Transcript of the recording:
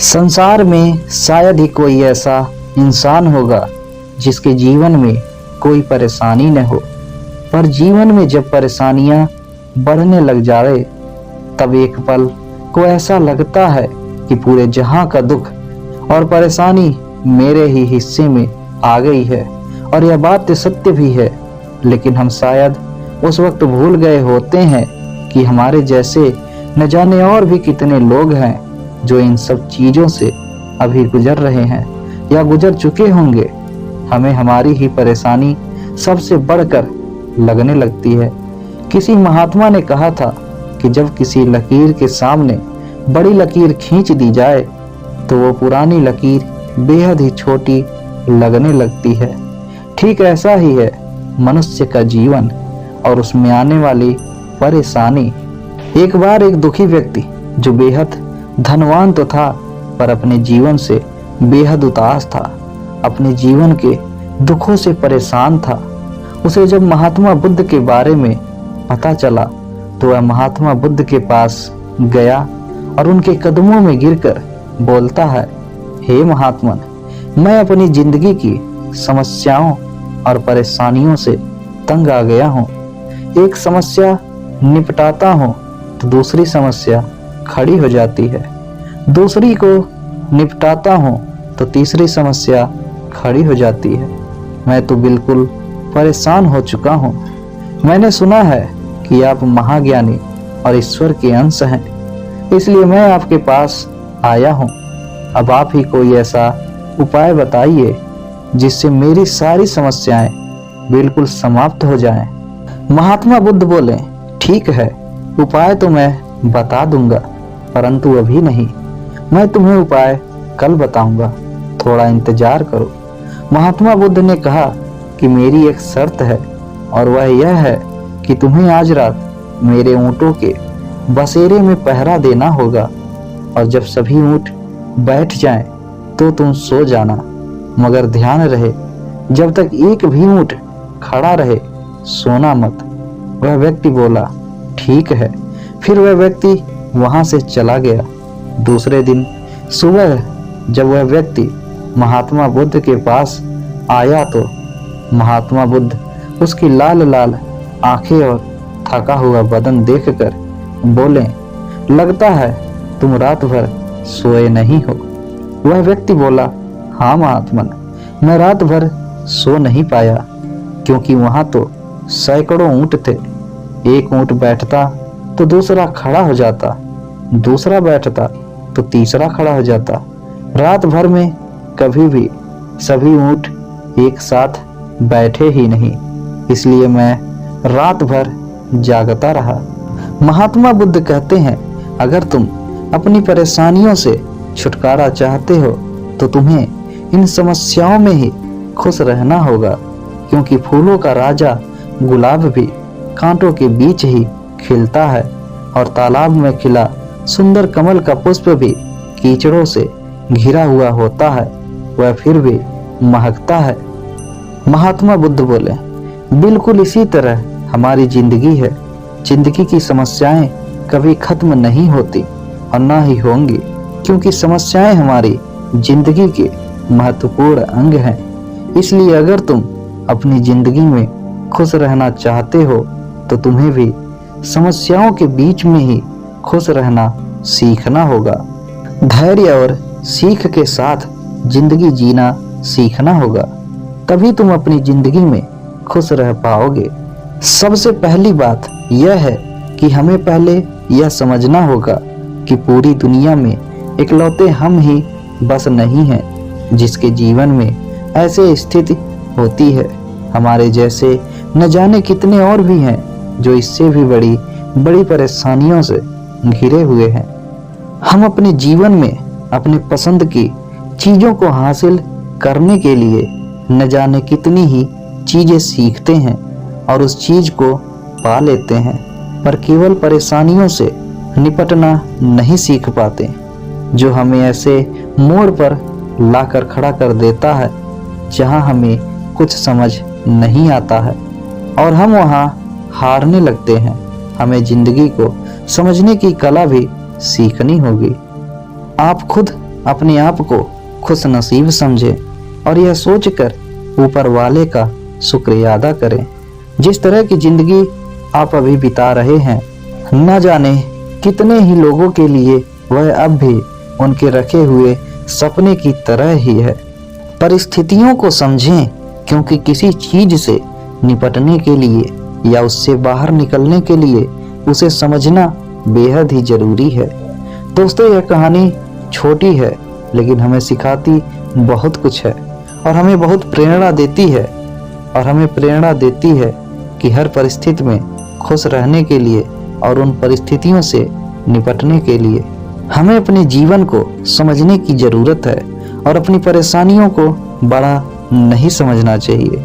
संसार में शायद ही कोई ऐसा इंसान होगा जिसके जीवन में कोई परेशानी न हो, पर जीवन में जब परेशानियां बढ़ने लग जाए तब एक पल को ऐसा लगता है कि पूरे जहां का दुख और परेशानी मेरे ही हिस्से में आ गई है। और यह बात सत्य भी है, लेकिन हम शायद उस वक्त भूल गए होते हैं कि हमारे जैसे न जाने और भी कितने लोग हैं जो इन सब चीजों से अभी गुजर रहे हैं या गुजर चुके होंगे। हमें हमारी ही परेशानी सबसे बढ़कर लगने लगती है। किसी महात्मा ने कहा था कि जब किसी लकीर के सामने बड़ी लकीर खींच दी जाए तो वो पुरानी लकीर बेहद ही छोटी लगने लगती है। ठीक ऐसा ही है मनुष्य का जीवन और उसमें आने वाली परेशानी। एक बार एक दुखी व्यक्ति जो बेहद धनवान तो था पर अपने जीवन से बेहद उदास था, अपने जीवन के दुखों से परेशान था। उसे जब महात्मा बुद्ध के बारे में पता चला तो वह महात्मा बुद्ध के पास गया और उनके कदमों में गिरकर बोलता है, हे महात्मन, मैं अपनी जिंदगी की समस्याओं और परेशानियों से तंग आ गया हूँ। एक समस्या निपटाता हूँ तो दूसरी समस्या खड़ी हो जाती है, दूसरी को निपटाता हूँ तो तीसरी समस्या खड़ी हो जाती है। मैं तो बिल्कुल परेशान हो चुका हूँ। मैंने सुना है कि आप महाज्ञानी और ईश्वर के अंश हैं, इसलिए मैं आपके पास आया हूँ। अब आप ही कोई ऐसा उपाय बताइए जिससे मेरी सारी समस्याएं बिल्कुल समाप्त हो जाएं। महात्मा बुद्ध बोले, ठीक है, उपाय तो मैं बता दूंगा, परंतु अभी नहीं। मैं तुम्हें उपाय कल बताऊंगा, थोड़ा इंतजार करो। महात्मा बुद्ध ने कहा कि मेरी एक शर्त है और वह यह है कि तुम्हें आज रात मेरे ऊँटों के बसेरे में पहरा देना होगा और जब सभी ऊँट बैठ जाएं तो तुम सो जाना, मगर ध्यान रहे जब तक एक भी ऊँट खड़ा रहे सोना मत। वह व्यक्ति बोला, ठीक है। फिर वह व्यक्ति वहां से चला गया। दूसरे दिन सुबह जब वह व्यक्ति महात्मा बुद्ध के पास आया तो महात्मा बुद्ध उसकी लाल लाल आंखें और थका हुआ बदन देखकर बोले, लगता है तुम रात भर सोए नहीं हो। वह व्यक्ति बोला, हाँ महात्मन, मैं रात भर सो नहीं पाया क्योंकि वहां तो सैकड़ों ऊँट थे। एक ऊँट बैठता तो दूसरा खड़ा हो जाता, दूसरा बैठता तो तीसरा खड़ा हो जाता। रात भर में कभी भी सभी ऊँट एक साथ बैठे ही नहीं, इसलिए मैं रात भर जागता रहा। महात्मा बुद्ध कहते हैं, अगर तुम अपनी परेशानियों से छुटकारा चाहते हो तो तुम्हें इन समस्याओं में ही खुश रहना होगा, क्योंकि फूलों का राजा गुलाब भी कांटों के बीच ही खिलता है और तालाब में खिला सुंदर कमल का पुष्प भी कीचड़ों से घिरा हुआ होता है, वह फिर भी महकता है। महात्मा बुद्ध बोले, बिल्कुल इसी तरह हमारी जिंदगी है। जिंदगी की समस्याएं कभी खत्म नहीं होती और ना ही होंगी, क्योंकि समस्याएं हमारी जिंदगी के महत्वपूर्ण अंग हैं। इसलिए अगर तुम अपनी जिंदगी में खुश रहना चाहते हो तो तुम्हें भी समस्याओं के बीच में ही खुश रहना सीखना होगा। धैर्य और सीख के साथ जिंदगी जीना सीखना होगा, तभी तुम अपनी जिंदगी में खुश रह पाओगे। सबसे पहली बात यह है कि हमें पहले यह समझना होगा कि पूरी दुनिया में इकलौते हम ही बस नहीं हैं जिसके जीवन में ऐसे स्थिति होती है। हमारे जैसे न जाने कितने और भी हैं जो इससे भी बड़ी बड़ी परेशानियों से घिरे हुए हैं। हम अपने जीवन में अपने पसंद की चीजों को हासिल करने के लिए न जाने कितनी ही चीजें सीखते हैं और उस चीज को पा लेते हैं, पर केवल परेशानियों से निपटना नहीं सीख पाते, जो हमें ऐसे मोड़ पर लाकर खड़ा कर देता है जहां हमें कुछ समझ नहीं आता है और हम वहां हारने लगते हैं। हमें जिंदगी को समझने की कला भी सीखनी होगी। आप खुद अपने आप को खुश नसीब समझें और यह सोचकर ऊपर वाले का शुक्रिया अदा करें। जिस तरह की जिंदगी आप अभी बिता रहे हैं, न जाने कितने ही लोगों के लिए वह अब भी उनके रखे हुए सपने की तरह ही है। परिस्थितियों को समझें, क्योंकि किसी चीज से निपटने के लिए या उससे बाहर निकलने के लिए उसे समझना बेहद ही जरूरी है। दोस्तों, यह कहानी छोटी है लेकिन हमें सिखाती बहुत कुछ है और हमें बहुत प्रेरणा देती है, और हमें प्रेरणा देती है कि हर परिस्थिति में खुश रहने के लिए और उन परिस्थितियों से निपटने के लिए हमें अपने जीवन को समझने की जरूरत है और अपनी परेशानियों को बड़ा नहीं समझना चाहिए।